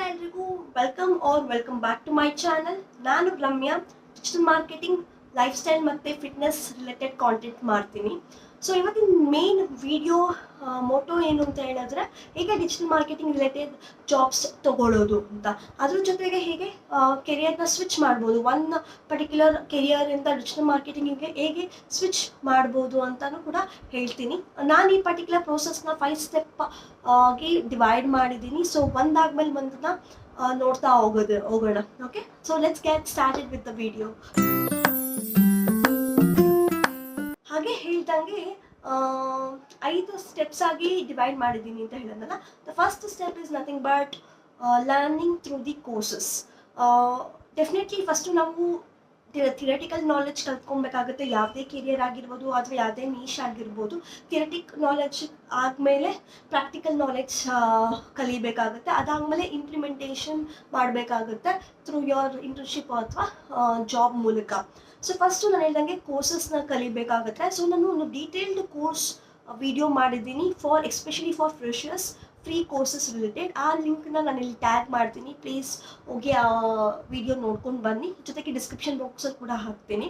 ಎಲ್ರಿಗೂ welcome back to my channel. ನಾನು Ramya. Digital marketing, lifestyle ಮತ್ತು ಫಿಟ್ನೆಸ್ ರಿಲೇಟೆಡ್ ಕಾಂಟೆಂಟ್ ಮಾಡ್ತೀನಿ. ಸೊ ಇವತ್ತಿನ ಮೇನ್ ವಿಡಿಯೋ ಮೋಟೋ ಏನು ಅಂತ ಹೇಳಿದ್ರೆ, ಹೇಗೆ ಡಿಜಿಟಲ್ ಮಾರ್ಕೆಟಿಂಗ್ ರಿಲೇಟೆಡ್ ಜಾಬ್ಸ್ ತೊಗೊಳ್ಳೋದು ಅಂತ, ಅದ್ರ ಜೊತೆಗೆ ಹೇಗೆ ಕೆರಿಯರ್ನ ಸ್ವಿಚ್ ಮಾಡ್ಬೋದು, ಒನ್ ಪರ್ಟಿಕ್ಯುಲರ್ ಕೆರಿಯರಿಂದ ಡಿಜಿಟಲ್ ಮಾರ್ಕೆಟಿಂಗಿಗೆ ಹೇಗೆ ಸ್ವಿಚ್ ಮಾಡ್ಬೋದು ಅಂತಲೂ ಕೂಡ ಹೇಳ್ತೀನಿ. ನಾನು ಈ ಪರ್ಟಿಕ್ಯುಲರ್ ಪ್ರೋಸೆಸ್ನ 5 ಸ್ಟೆಪ್ ಆಗಿ ಡಿವೈಡ್ ಮಾಡಿದ್ದೀನಿ. ಸೊ ಒಂದಾದ್ಮೇಲೆ ಒಂದನ್ನ ನೋಡ್ತಾ ಹೋಗೋಣ. Okay, so let's get started with the video. ಹಾಗೆ ಹೇಳ್ದಂಗೆ 5 ಸ್ಟೆಪ್ಸ್ ಆಗಿ ಡಿವೈಡ್ ಮಾಡಿದ್ದೀನಿ ಅಂತ ಹೇಳಿದ್ನಲ್ಲ. The first step is nothing but learning through the courses. Definitely first ನಾವು ಥಿಯರಿಟಿಕಲ್ ನಾಲೆಡ್ಜ್ ಕಲ್ತ್ಕೊಬೇಕಾಗುತ್ತೆ. ಯಾವುದೇ ಕೆರಿಯರ್ ಆಗಿರ್ಬೋದು ಅಥವಾ ಯಾವುದೇ ನೀಶ್ ಆಗಿರ್ಬೋದು, ಥಿಯರಿಟಿಕ್ ನಾಲೆಡ್ಜ್ ಆದಮೇಲೆ ಪ್ರಾಕ್ಟಿಕಲ್ ನಾಲೆಡ್ಜ್ ಕಲಿಬೇಕಾಗುತ್ತೆ. ಅದಾದಮೇಲೆ ಇಂಪ್ಲಿಮೆಂಟೇಷನ್ ಮಾಡಬೇಕಾಗುತ್ತೆ ಥ್ರೂ ಯೋರ್ ಇಂಟರ್ನ್ಶಿಪ್ ಅಥವಾ ಜಾಬ್ ಮೂಲಕ. ಸೊ ಫಸ್ಟು ನಾನು ಹೇಳ್ದಂಗೆ ಕೋರ್ಸಸ್ನ ಕಲಿಬೇಕಾಗುತ್ತೆ. ಸೊ ನಾನು ಒಂದು ಡೀಟೇಲ್ಡ್ ಕೋರ್ಸ್ ವಿಡಿಯೋ ಮಾಡಿದ್ದೀನಿ especially for freshers, free courses related. ಆ ಲಿಂಕ್ನ ನಾನು ಇಲ್ಲಿ ಟ್ಯಾಗ್ ಮಾಡ್ತೀನಿ. ಪ್ಲೀಸ್ ಹೋಗಿ ಆ ವಿಡಿಯೋ ನೋಡ್ಕೊಂಡು ಬನ್ನಿ. ಜೊತೆಗೆ ಡಿಸ್ಕ್ರಿಪ್ಷನ್ ಬಾಕ್ಸಲ್ಲಿ ಕೂಡ ಹಾಕ್ತೀನಿ.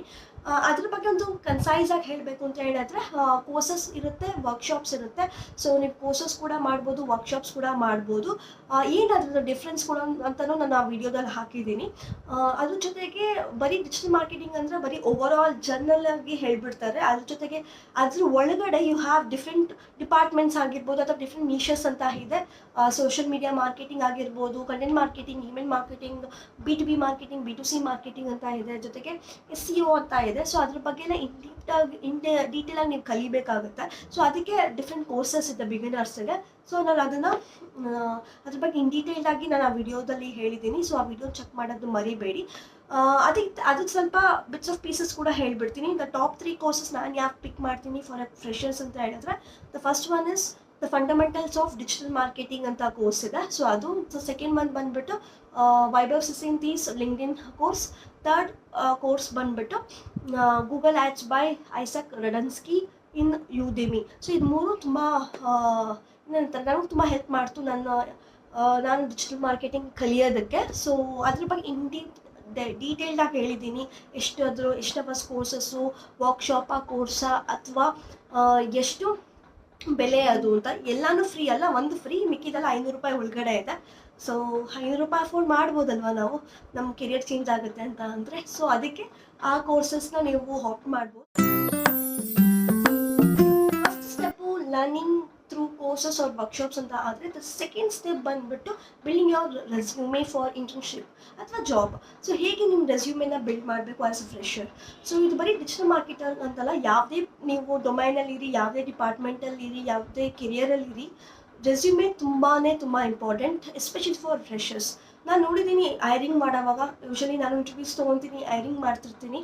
ಅದ್ರ ಬಗ್ಗೆ ಒಂದು ಕನ್ಸೈಸ್ ಆಗಿ ಹೇಳಬೇಕು ಅಂತ ಹೇಳಿದ್ರೆ, ಕೋರ್ಸಸ್ ಇರುತ್ತೆ, ವರ್ಕ್ಶಾಪ್ಸ್ ಇರುತ್ತೆ. ಸೊ ನೀವು ಕೋರ್ಸಸ್ ಕೂಡ ಮಾಡ್ಬೋದು, ವರ್ಕ್ಶಾಪ್ಸ್ ಕೂಡ ಮಾಡ್ಬೋದು. ಏನಾದ್ರೂ ಡಿಫ್ರೆನ್ಸ್ ಕೂಡ ಅಂತಲೂ ನಾನು ಆ ವಿಡಿಯೋದಲ್ಲಿ ಹಾಕಿದ್ದೀನಿ. ಅದ್ರ ಜೊತೆಗೆ ಬರೀ ಡಿಜಿಟಲ್ ಮಾರ್ಕೆಟಿಂಗ್ ಅಂದರೆ ಬರೀ ಓವರ್ ಆಲ್ ಜನರಲ್ ಆಗಿ ಹೇಳ್ಬಿಡ್ತಾರೆ. ಅದ್ರ ಜೊತೆಗೆ ಅದ್ರ ಒಳಗಡೆ ಯು ಹ್ಯಾವ್ ಡಿಫ್ರೆಂಟ್ ಡಿಪಾರ್ಟ್ಮೆಂಟ್ಸ್ ಆಗಿರ್ಬೋದು ಅಥವಾ ಡಿಫ್ರೆಂಟ್ ನೀಷಸ್ ಅಂತ ಇದೆ. ಸೋಷಿಯಲ್ ಮೀಡಿಯಾ ಮಾರ್ಕೆಟಿಂಗ್ ಆಗಿರ್ಬೋದು, content marketing, email marketing, B2B marketing, B2C marketing ಅಂತ ಇದೆ. ಜೊತೆಗೆ SEO ಅಂತ ಇದೆ. ಸೊ ಅದ್ರ ಬಗ್ಗೆ ಡೀಟೇಲ್ ಆಗಿ ನೀವು ಕಲಿಬೇಕಾಗುತ್ತೆ. ಸೊ ಅದಕ್ಕೆ ಡಿಫ್ರೆಂಟ್ ಕೋರ್ಸಸ್ ಇದೆ ಬಿಗಿನರ್ಸ್ಗೆ. ಸೊ ನಾನು ಅದ್ರ ಬಗ್ಗೆ ಡೀಟೇಲ್ಡ್ ಆಗಿ ನಾನು ಆ ವಿಡಿಯೋದಲ್ಲಿ ಹೇಳಿದ್ದೀನಿ. ಸೊ ಆ ವಿಡಿಯೋ ಚೆಕ್ ಮಾಡೋದು ಮರಿಬೇಡಿ. ಅದಕ್ಕೆ ಸ್ವಲ್ಪ ಬಿಟ್ಸ್ ಆಫ್ ಪೀಸಸ್ ಕೂಡ ಹೇಳ್ಬಿಡ್ತೀನಿ. ದ ಟಾಪ್ 3 ಕೋರ್ಸಸ್ ನಾನು ಯಾಕೆ ಪಿಕ್ ಮಾಡ್ತೀನಿ ಫಾರ್ ಫ್ರೆಷರ್ಸ್ ಅಂತ ಹೇಳಿದ್ರೆ, the first one is the fundamentals of digital marketing ಅಂತ ಕೋರ್ಸ್ ಇದೆ. ಸೊ ಅದು. ಸೊ ಸೆಕೆಂಡ್ ಒನ್ ಬಂದ್ಬಿಟ್ಟು Vaibhav Sisinty's LinkedIn course. Third course ಬಂದ್ಬಿಟ್ಟು Google ads by Isaac Rudansky in Udemy. So ಇದು ಮೂರು ತುಂಬ ನನಗೆ ತುಂಬ ಹೆಲ್ಪ್ ಮಾಡ್ತು ನಾನು ಡಿಜಿಟಲ್ ಮಾರ್ಕೆಟಿಂಗ್ ಕಲಿಯೋದಕ್ಕೆ. ಸೊ ಅದ್ರ ಬಗ್ಗೆ ಡೀಟೇಲ್ಡ್ ಆಗಿ ಹೇಳಿದ್ದೀನಿ. ಎಷ್ಟು ಬಸ್ ಕೋರ್ಸಸ್ಸು, ವರ್ಕ್ಶಾಪಾ ಕೋರ್ಸಾ ಅಥವಾ ಎಷ್ಟು ಬೆಲೆ ಅದು ಅಂತ. ಎಲ್ಲನೂ ಫ್ರೀ ಅಲ್ಲ, ಒಂದು ಫ್ರೀ, ಮಿಕ್ಕಿದೆಲ್ಲ ₹500 ಒಳಗಡೆ ಇದೆ. ಸೊ ₹500 ಅಫೋರ್ಡ್ ಮಾಡ್ಬೋದಲ್ವ ನಾವು, ನಮ್ಮ ಕೆರಿಯರ್ ಚೇಂಜ್ ಆಗುತ್ತೆ ಅಂತ ಅಂದರೆ. ಸೊ ಅದಕ್ಕೆ ಆ ಕೋರ್ಸಸ್ನ ನೀವು ಆಪ್ಟ್ ಮಾಡ್ಬೋದು. First step learning through courses or workshops ಅಂತ ಆದರೆ, ದ ಸೆಕೆಂಡ್ ಸ್ಟೆಪ್ ಬಂದುಬಿಟ್ಟು building your resume for internship ಅಥವಾ ಜಾಬ್. ಸೊ ಹೇಗೆ ನಿಮ್ಮ ರೆಸ್ಯೂಮೆನ ಬಿಲ್ಡ್ ಮಾಡಬೇಕು ಆ್ಯಸ್ ಅ ಫ್ರೆಷರ್. ಸೊ ಇದು ಬರೀ ಡಿಜಿಟಲ್ ಮಾರ್ಕೆಟರ್ ಅಂತಲ್ಲ, ಯಾವುದೇ ನೀವು ಡೊಮೈನಲ್ಲಿರಿ, ಯಾವುದೇ ಡಿಪಾರ್ಟ್ಮೆಂಟಲ್ಲಿರಿ, ಯಾವುದೇ ಕೆರಿಯರಲ್ಲಿರಿ, ರೆಸ್ಯೂಮೆ ತುಂಬಾ ಇಂಪಾರ್ಟೆಂಟ್, ಎಸ್ಪೆಷಲಿ ಫಾರ್ ಫ್ರೆಷರ್ಸ್. ನಾನು ನೋಡಿದ್ದೀನಿ ಹೈರಿಂಗ್ ಮಾಡೋವಾಗ, ಯೂಶಲಿ ನಾನು ಇಂಟರ್ವ್ಯೂಸ್ ತೊಗೊತೀನಿ, ಹೈರಿಂಗ್ ಮಾಡ್ತಿರ್ತೀನಿ.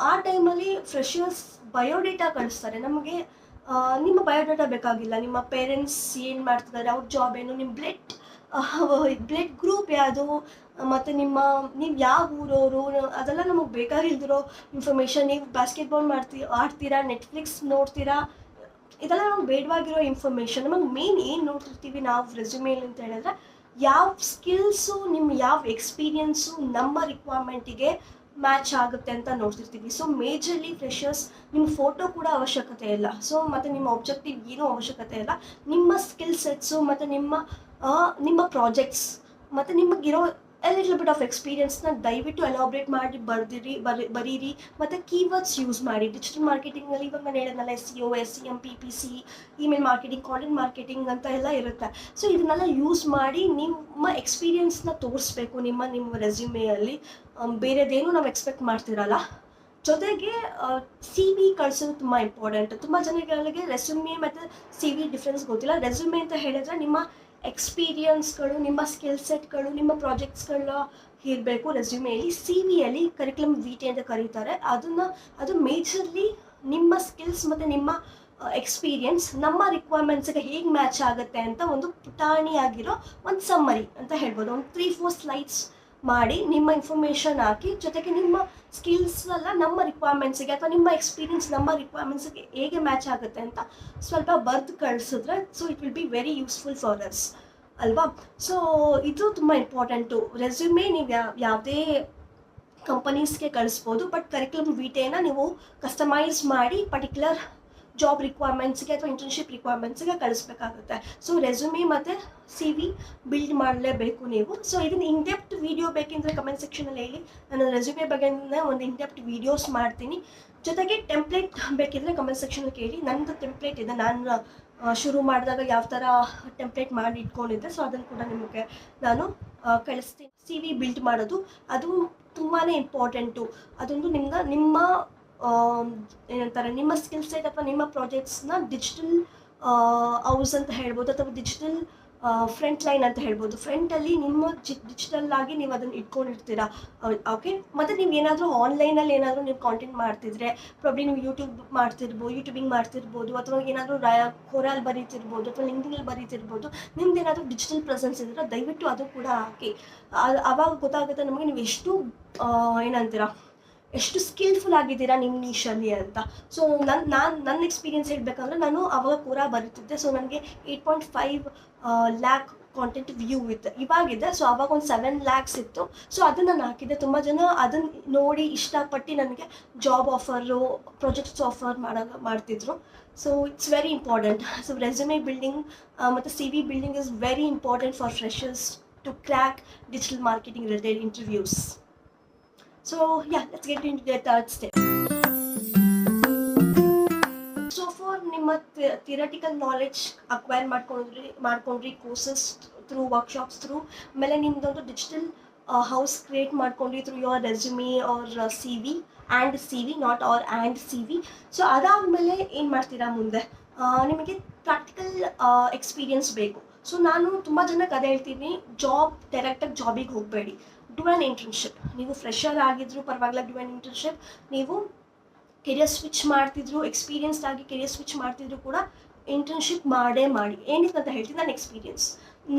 ಆ ಟೈಮಲ್ಲಿ ಫ್ರೆಷರ್ಸ್ ಬಯೋಡೇಟಾ ಕಳಿಸ್ತಾರೆ ನಮಗೆ. ನಿಮ್ಮ ಬಯೋಡೇಟಾ ಬೇಕಾಗಿಲ್ಲ, ನಿಮ್ಮ ಪೇರೆಂಟ್ಸ್ ಏನು ಮಾಡ್ತಿದ್ದಾರೆ, ಅವ್ರ ಜಾಬ್ ಏನು, ನಿಮ್ಮ ಬ್ಲಡ್ ಗ್ರೂಪ್ ಯಾವುದು, ಮತ್ತು ನೀವು ಯಾವ ಊರವರು, ಅದೆಲ್ಲ ನಮಗೆ ಬೇಕಾಗಿಲ್ದಿರೋ ಇನ್ಫಾರ್ಮೇಷನ್. ನೀವು ಬಾಸ್ಕೆಟ್ಬಾಲ್ ಆಡ್ತೀರಾ, ನೆಟ್ಫ್ಲಿಕ್ಸ್ ನೋಡ್ತೀರಾ, ಇದೆಲ್ಲ ನಮ್ಗೆ ಬೇಡವಾಗಿರೋ ಇನ್ಫಾರ್ಮೇಷನ್. ನಮಗೆ ಮೇನ್ ಏನು ನೋಡ್ತಿರ್ತೀವಿ ನಾವು ರೆಸ್ಯೂಮೇಲಿ ಅಂತ ಹೇಳಿದ್ರೆ, ಯಾವ ಸ್ಕಿಲ್ಸು, ನಿಮ್ಮ ಯಾವ ಎಕ್ಸ್ಪೀರಿಯನ್ಸು ನಮ್ಮ ರಿಕ್ವೈರ್ಮೆಂಟಿಗೆ ಮ್ಯಾಚ್ ಆಗುತ್ತೆ ಅಂತ ನೋಡ್ತಿರ್ತೀವಿ. ಸೊ ಮೇಜರ್ಲಿ ಫ್ರೆಷರ್ಸ್, ನಿಮ್ಮ ಫೋಟೋ ಕೂಡ ಅವಶ್ಯಕತೆ ಇಲ್ಲ. ಸೊ ಮತ್ತು ನಿಮ್ಮ ಆಬ್ಜೆಕ್ಟಿವ್ ಏನೂ ಅವಶ್ಯಕತೆ ಇಲ್ಲ. ನಿಮ್ಮ ಸ್ಕಿಲ್ ಸೆಟ್ಸು ಮತ್ತು ನಿಮ್ಮ ಪ್ರಾಜೆಕ್ಟ್ಸ್ ಮತ್ತು ನಿಮಗಿರೋ ಲಿಟಲ್ ಬಿಟ್ ಆಫ್ ಎಕ್ಸ್ಪೀರಿಯನ್ಸ್ನ ದಯವಿಟ್ಟು ಎಲಾಬ್ರೇಟ್ ಮಾಡಿ ಬರೀರಿ. ಮತ್ತು ಕೀವರ್ಡ್ಸ್ ಯೂಸ್ ಮಾಡಿ. ಡಿಜಿಟಲ್ ಮಾರ್ಕೆಟಿಂಗಲ್ಲಿ ಇವಾಗ ನಾನು ಹೇಳಿದ್ನಲ್ಲ, SEO, SEM, PPC, email marketing, content marketing ಅಂತ ಎಲ್ಲ ಇರುತ್ತೆ. ಸೊ ಇದನ್ನೆಲ್ಲ ಯೂಸ್ ಮಾಡಿ ನಿಮ್ಮ ಎಕ್ಸ್ಪೀರಿಯನ್ಸ್ನ ತೋರಿಸ್ಬೇಕು ನಿಮ್ಮ ರೆಸ್ಯೂಮೆಯಲ್ಲಿ. ಬೇರೆದೇನು ನಾವು ಎಕ್ಸ್ಪೆಕ್ಟ್ ಮಾಡ್ತಿರಲ್ಲ. ಜೊತೆಗೆ CV ಕಳಿಸೋದು ತುಂಬ ಇಂಪಾರ್ಟೆಂಟ್. ತುಂಬ ಜನಗಳಿಗೆ ರೆಸ್ಯೂಮೆ ಮತ್ತು CV ಡಿಫ್ರೆನ್ಸ್ ಗೊತ್ತಿಲ್ಲ. ರೆಸ್ಯೂಮೆ ಅಂತ ಹೇಳಿದ್ರೆ ನಿಮ್ಮ ಎಕ್ಸ್ಪೀರಿಯನ್ಸ್ಗಳು, ನಿಮ್ಮ ಸ್ಕಿಲ್ ಸೆಟ್ಗಳು, ನಿಮ್ಮ ಪ್ರಾಜೆಕ್ಟ್ಸ್ಗಳ ಇರಬೇಕು ರೆಸ್ಯೂಮೆಯಲ್ಲಿ. CVಯಲ್ಲಿ ಕರಿಕ್ಯುಲಮ್ ವಿಟೆ ಅಂತ ಕರೀತಾರೆ. ಅದು ಮೇಜರ್ಲಿ ನಿಮ್ಮ ಸ್ಕಿಲ್ಸ್ ಮತ್ತು ನಿಮ್ಮ ಎಕ್ಸ್ಪೀರಿಯನ್ಸ್ ನಮ್ಮ ರಿಕ್ವೈರ್ಮೆಂಟ್ಸ್ಗೆ ಹೇಗೆ ಮ್ಯಾಚ್ ಆಗುತ್ತೆ ಅಂತ ಒಂದು ಪುಟಾಣಿಯಾಗಿರೋ ಒಂದು ಸಮ್ಮರಿ ಅಂತ ಹೇಳ್ಬೋದು. ಒಂದು 3-4 ಸ್ಲೈಡ್ಸ್ ಮಾಡಿ ನಿಮ್ಮ ಇನ್ಫಾರ್ಮೇಷನ್ ಹಾಕಿ, ಜೊತೆಗೆ ನಿಮ್ಮ ಸ್ಕಿಲ್ಸ್ ಎಲ್ಲ ನಮ್ಮ ರಿಕ್ವೈರ್ಮೆಂಟ್ಸಿಗೆ ಅಥವಾ ನಿಮ್ಮ ಎಕ್ಸ್ಪೀರಿಯನ್ಸ್ ನಮ್ಮ ರಿಕ್ವೈರ್ಮೆಂಟ್ಸ್ಗೆ ಹೇಗೆ ಮ್ಯಾಚ್ ಆಗುತ್ತೆ ಅಂತ ಸ್ವಲ್ಪ ಬರೆದು ಕಳಿಸಿದ್ರೆ, so it will be very useful for us. ಅಲ್ವಾ? ಸೊ ಇದು ತುಂಬ ಇಂಪಾರ್ಟೆಂಟು. ರೆಸ್ಯೂಮೇ ನೀವು ಯಾವುದೇ ಕಂಪನೀಸ್ಗೆ ಕಳಿಸ್ಬೋದು, ಬಟ್ ಕರಿಕ್ಯುಲಮ್ ವಿಟೇನ ನೀವು ಕಸ್ಟಮೈಸ್ ಮಾಡಿ ಪರ್ಟಿಕ್ಯುಲರ್ ಜಾಬ್ ರಿಕ್ವೈರ್ಮೆಂಟ್ಸ್ಗೆ ಅಥವಾ ಇಂಟರ್ನ್ಶಿಪ್ ರಿಕ್ವೈರ್ಮೆಂಟ್ಸ್ಗೆ ಕಳಿಸ್ಬೇಕಾಗುತ್ತೆ. ಸೊ ರೆಸ್ಯೂಮಿ ಮತ್ತು ಸಿ ವಿ ಬಿಲ್ಡ್ ಮಾಡಲೇಬೇಕು ನೀವು. ಸೊ ಇದನ್ನು ಇನ್ಡೆಪ್ತ್ ವೀಡಿಯೋ ಬೇಕೆಂದರೆ ಕಮೆಂಟ್ ಸೆಕ್ಷನಲ್ಲಿ ಹೇಳಿ, ನಾನು ರೆಸ್ಯೂಮೆ ಬಗ್ಗೆ ಒಂದು ಇನ್ಡೆಪ್ತ್ ವೀಡಿಯೋಸ್ ಮಾಡ್ತೀನಿ. ಜೊತೆಗೆ ಟೆಂಪ್ಲೇಟ್ ಬೇಕಿದ್ರೆ ಕಮೆಂಟ್ ಸೆಕ್ಷನಲ್ಲಿ ಕೇಳಿ. ನನ್ನದು ಟೆಂಪ್ಲೇಟ್ ಇದೆ, ನಾನು ಶುರು ಮಾಡಿದಾಗ ಯಾವ ಥರ ಟೆಂಪ್ಲೇಟ್ ಮಾಡಿ ಇಟ್ಕೊಂಡಿದ್ದೆ, ಸೊ ಅದನ್ನು ಕೂಡ ನಿಮಗೆ ನಾನು ಕಳಿಸ್ತೀನಿ. ಸಿ ವಿ ಬಿಲ್ಡ್ ಮಾಡೋದು ಅದು ತುಂಬಾ ಇಂಪಾರ್ಟೆಂಟು. ಅದೊಂದು ನಿಮ್ಮ ಏನಂತಾರೆ, ನಿಮ್ಮ ಸ್ಕಿಲ್ ಸೆಟ್ ಅಥವಾ ನಿಮ್ಮ ಪ್ರಾಜೆಕ್ಟ್ಸ್ನ ಡಿಜಿಟಲ್ ಹೌಸ್ ಅಂತ ಹೇಳ್ಬೋದು, ಅಥವಾ ಡಿಜಿಟಲ್ ಫ್ರಂಟ್ ಲೈನ್ ಅಂತ ಹೇಳ್ಬೋದು. ಫ್ರಂಟಲ್ಲಿ ನಿಮ್ಮ ಡಿಜಿಟಲ್ ಆಗಿ ನೀವು ಅದನ್ನು ಇಟ್ಕೊಂಡಿರ್ತೀರಾ. ಓಕೆ, ಮತ್ತು ನೀವು ಏನಾದರೂ ಆನ್ಲೈನಲ್ಲಿ ಏನಾದರೂ ನೀವು ಕಾಂಟೆಂಟ್ ಮಾಡ್ತಿದ್ರೆ, ಪ್ರಾಬ್ಲಿ ನೀವು ಯೂಟ್ಯೂಬಿಂಗ್ ಮಾಡ್ತಿರ್ಬೋದು, ಅಥವಾ ಏನಾದರೂ ಕೋರಲ್ಲಿ ಬರೀತಿರ್ಬೋದು, ಅಥವಾ ಲಿಂಕ್ಡ್ಇನಲ್ಲಿ ಬರೀತಿರ್ಬೋದು. ನಿಮ್ದು ಏನಾದರೂ ಡಿಜಿಟಲ್ ಪ್ರೆಸೆನ್ಸ್ ಇದ್ದರೆ ದಯವಿಟ್ಟು ಅದು ಕೂಡ ಹಾಕಿ. ಆವಾಗ ಗೊತ್ತಾಗುತ್ತೆ ನಮಗೆ ನೀವು ಎಷ್ಟು ಸ್ಕಿಲ್ಫುಲ್ ಆಗಿದ್ದೀರಾ ನಿಮ್ಮ ನೀಶಲ್ಲಿ ಅಂತ. ಸೊ ನನ್ನ ಎಕ್ಸ್ಪೀರಿಯನ್ಸ್ ಹೇಳಬೇಕಂದ್ರೆ, ನಾನು ಅವಾಗ ಕೂಡ ಬರೀತಿದ್ದೆ. ಸೊ ನನಗೆ 8.5 ಲ್ಯಾಕ್ ಕಾಂಟೆಂಟ್ ವ್ಯೂ ಇತ್ತು, ಇವಾಗಿದೆ. ಸೊ ಅವಾಗ ಒಂದು 7 ಲ್ಯಾಕ್ಸ್ ಇತ್ತು. ಸೊ ಅದನ್ನು ನಾನು ಹಾಕಿದ್ದೆ. ತುಂಬ ಜನ ಅದನ್ನು ನೋಡಿ ಇಷ್ಟಪಟ್ಟು ನನಗೆ ಜಾಬ್ ಆಫರು, ಪ್ರಾಜೆಕ್ಟ್ಸ್ ಆಫರ್ ಮಾಡ್ತಿದ್ರು. So it's very important. So resume building ಮತ್ತು C V building is very important for freshers to crack digital marketing related interviews. So yeah, let's get into the third step. So for ನಿಮ್ಮ theoretical knowledge acquire ಮಾಡ್ಕೊಂಡ್ರಿ courses through, workshops through, ಆಮೇಲೆ ನಿಮ್ದೊಂದು digital house create ಮಾಡ್ಕೊಂಡ್ರಿ through your resume or C V not or and C V. So ಅದಾದಮೇಲೆ ಏನು ಮಾಡ್ತೀರಾ ಮುಂದೆ? ನಿಮಗೆ ಪ್ರಾಕ್ಟಿಕಲ್ ಎಕ್ಸ್ಪೀರಿಯನ್ಸ್ ಬೇಕು. ಸೊ ನಾನು ತುಂಬ ಜನಕ್ಕೆ ಅದೇ ಹೇಳ್ತೀನಿ, ಡೈರೆಕ್ಟಾಗಿ ಜಾಬಿಗೆ ಹೋಗಬೇಡಿ. Do an internship. ನೀವು ಫ್ರೆಷರ್ ಆಗಿದ್ರು ಪರವಾಗಿಲ್ಲ, ಡೂ ಆ್ಯನ್ ಇಂಟರ್ನ್ಶಿಪ್. ನೀವು ಕೆರಿಯರ್ ಸ್ವಿಚ್ ಮಾಡ್ತಿದ್ರು, ಎಕ್ಸ್ಪೀರಿಯನ್ಸ್ಡ್ ಆಗಿ ಕೆರಿಯರ್ ಸ್ವಿಚ್ ಮಾಡ್ತಿದ್ರು ಕೂಡ ಇಂಟರ್ನ್ಶಿಪ್ ಮಾಡಿ. ಏನಕ್ಕೆ ಅಂತ ಹೇಳ್ತೀನಿ, ನನ್ನ ಎಕ್ಸ್ಪೀರಿಯನ್ಸ್.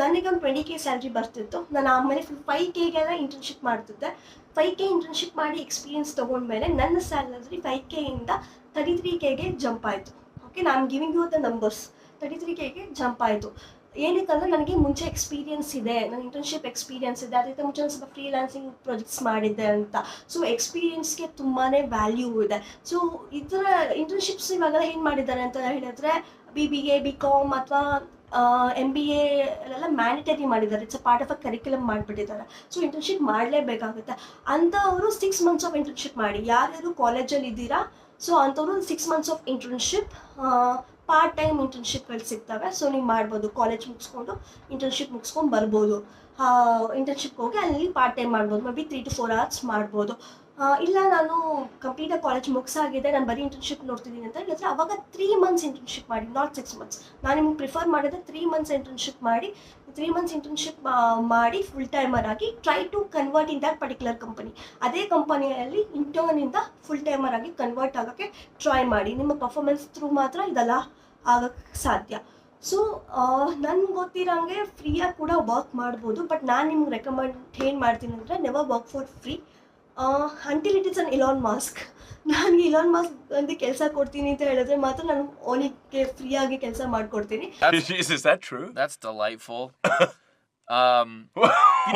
ನನಗೆ ಒಂದು 20K ಸ್ಯಾಲ್ರಿ ಬರ್ತಿತ್ತು. ನಾನು ಆಮೇಲೆ 5Kಗೆಲ್ಲ ಇಂಟರ್ನ್ಶಿಪ್ ಮಾಡ್ತಿದ್ದೆ. 5K ಇಂಟರ್ನ್ಶಿಪ್ ಮಾಡಿ ಎಕ್ಸ್ಪೀರಿಯನ್ಸ್ ತೊಗೊಂಡ್ಮೇಲೆ ನನ್ನ ಸ್ಯಾಲರಿ 5Kಯಿಂದ 33Kಗೆ ಜಂಪ್ ಆಯಿತು. ಓಕೆ, ನಾನು ಗಿವಿಂಗ್ ಯು ದ ನಂಬರ್ಸ್. 33Kಗೆ ಜಂಪ್ ಆಯಿತು. ಏನಕ್ಕಂದರೆ ನನಗೆ ಮುಂಚೆ ಎಕ್ಸ್ಪೀರಿಯನ್ಸ್ ಇದೆ, ನನ್ನ ಇಂಟರ್ನ್ಶಿಪ್ ಎಕ್ಸ್ಪೀರಿಯನ್ಸ್ ಇದೆ. ಅದಕ್ಕೆ ಮುಂಚೆ ಒಂದು ಸ್ವಲ್ಪ ಫ್ರೀಲಾನ್ಸಿಂಗ್ ಪ್ರಾಜೆಕ್ಟ್ಸ್ ಮಾಡಿದ್ದೆ ಅಂತ. ಸೊ ಎಕ್ಸ್ಪೀರಿಯನ್ಸ್ಗೆ ತುಂಬಾ ವ್ಯಾಲ್ಯೂ ಇದೆ. ಸೊ ಈ ಥರ ಇಂಟರ್ನ್ಶಿಪ್ಸ್ ಇವಾಗೆಲ್ಲ ಏನು ಮಾಡಿದ್ದಾರೆ ಅಂತ ಹೇಳಿದ್ರೆ, BBA BCom ಅಥವಾ MBA ಎಲ್ಲ ಮ್ಯಾಂಡೇಟರಿ ಮಾಡಿದ್ದಾರೆ. It's a part of a curriculum ಮಾಡಿಬಿಟ್ಟಿದ್ದಾರೆ. ಸೊ ಇಂಟರ್ನ್ಶಿಪ್ ಮಾಡಲೇಬೇಕಾಗುತ್ತೆ. ಅಂಥವರು 6 months ಆಫ್ ಇಂಟರ್ನ್ಶಿಪ್ ಮಾಡಿ. ಯಾರ್ಯಾರು ಕಾಲೇಜಲ್ಲಿ ಇದ್ದೀರಾ, ಸೊ ಅಂಥವ್ರು 6 months of internship, part time ಇಂಟರ್ನ್ಶಿಪ್ಗಳು ಸಿಗ್ತವೆ. ಸೊ ನೀವು ಮಾಡ್ಬೋದು, ಕಾಲೇಜ್ ಮುಗಿಸ್ಕೊಂಡು ಇಂಟರ್ನ್ಶಿಪ್ ಮುಗಿಸ್ಕೊಂಡು ಬರ್ಬೋದು. ಇಂಟರ್ನ್ಶಿಪ್ಗೆ ಹೋಗಿ ಅಲ್ಲಿ ಪಾರ್ಟ್ ಟೈಮ್ ಮಾಡ್ಬೋದು, ಮೇ ಬಿ 3 to 4 hours ಮಾಡ್ಬೋದು. ಇಲ್ಲ ನಾನು ಕಂಪ್ಲೀಟಾಗಿ ಕಾಲೇಜ್ ಮುಗಿಸಾಗಿದೆ, ನಾನು ಬರೀ ಇಂಟರ್ನ್ಶಿಪ್ ನೋಡ್ತಿದ್ದೀನಿ ಅಂತ ಹೇಳಿದ್ರೆ ಅವಾಗ 3 months ಇಂಟರ್ನ್ಶಿಪ್ ಮಾಡಿ, ನಾಟ್ 6 months. ನಾನು ನಿಮ್ಗೆ ಪ್ರಿಫರ್ ಮಾಡಿದ್ರೆ 3 months ಇಂಟರ್ನ್ಶಿಪ್ ಮಾಡಿ. 3 months ಇಂಟರ್ನ್ಶಿಪ್ ಮಾಡಿ ಫುಲ್ ಟೈಮರ್ ಆಗಿ try to convert in that particular company. ಅದೇ ಕಂಪನಿಯಲ್ಲಿ ಇಂಟರ್ನಿಂದ ಫುಲ್ ಟೈಮರ್ ಆಗಿ ಕನ್ವರ್ಟ್ ಆಗೋಕ್ಕೆ ಟ್ರೈ ಮಾಡಿ. ನಿಮ್ಮ ಪರ್ಫಾರ್ಮೆನ್ಸ್ ಥ್ರೂ ಮಾತ್ರ ಇದೆಲ್ಲ ಆಗೋಕ್ಕೆ ಸಾಧ್ಯ. ಸೊ ನನ್ಗೆ ಗೊತ್ತಿರೋಂಗೆ ಫ್ರೀಯಾಗಿ ಕೂಡ ವರ್ಕ್ ಮಾಡ್ಬೋದು, ಬಟ್ ನಾನು ನಿಮ್ಗೆ ರೆಕಮೆಂಡ್ ಏನು ಮಾಡ್ತೀನಿ ಅಂದರೆ, never work for free until it is an Elon mask. ನನಗೆ ಇಲಾನ್ ಮಾಸ್ಕ್ ಅಂತ ಕೆಲಸ ಕೊಡ್ತೀನಿ ಅಂತ ಹೇಳಿದ್ರೆ ಮಾತ್ರ ನಾನು ಅವನಿಗೆ ಫ್ರೀಯಾಗಿ ಕೆಲಸ ಮಾಡಿಕೊಡ್ತೀನಿ. Is that true? That's delightful.